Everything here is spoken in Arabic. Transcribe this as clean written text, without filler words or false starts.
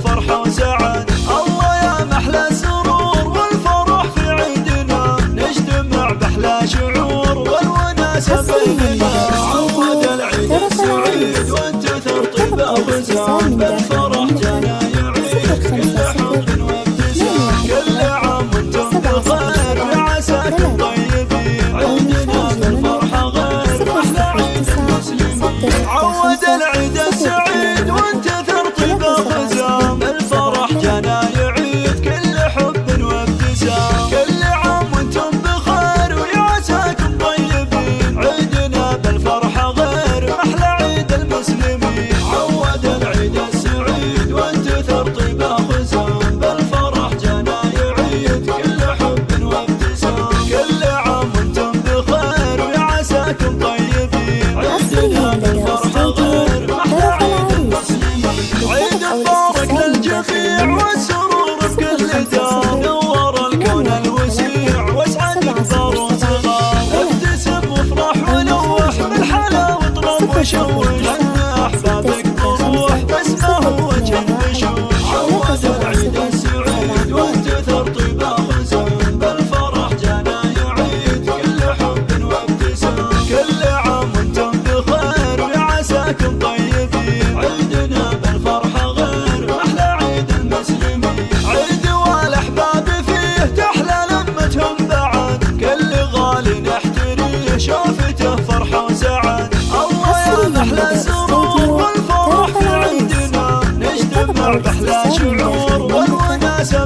فرحة وسعد. الله يا محلى السرور والفرح في عيدنا، نجتمع بأحلى شعور والوناسة بيننا. عود العيد السعيد وانتثر طيب الخزام، بالفرح جانا يعيد كل حب وابتسام. كل عام وانتم بخير وعساكم طيبين، عيدنا بالفرحة غير أحلى عيد المسلمين. عود العيد السعيد وانتثر طيب الخزام، بالفرح جانا يعيد كل حب وابتسام. كل عام وانتم بخير وعساكم طيبين، عيدنا بالفرحة غير أحلى عيد المسلمين. عود العيد السعيد وانتثر طيب الخزام، بالفرح جانا يعيد كل حب وابتسام. كل عام وانتم بخير وعساكم طيبين، عيدنا بالفرحة غير أحلى عيد المسلمين. عيد مبارك للجميع والسرور بكل دار، نور الكون الوسيع واسعد كبار وصغار. ابتسم وافرح ونوح بالحلا واطرب وشوش، ان احبابك بروح باسمه وجه بشوش. عود العيد السعيد وانتثر طيب الخزام، بالفرح جانا يعيد كل حب وابتسام. كل عام وانتم بخير وعساكم طيبين، عيدنا بالفرحة غير أحلى عيد المسلمين. عيد والاحباب فيه تحلى لمتهم بعد، كل غالي نحتريه شوفته فرحة وسعد. الله يا محلى السرور والفرح في عيدنا، نجتمع بأحلى شعور والوناسة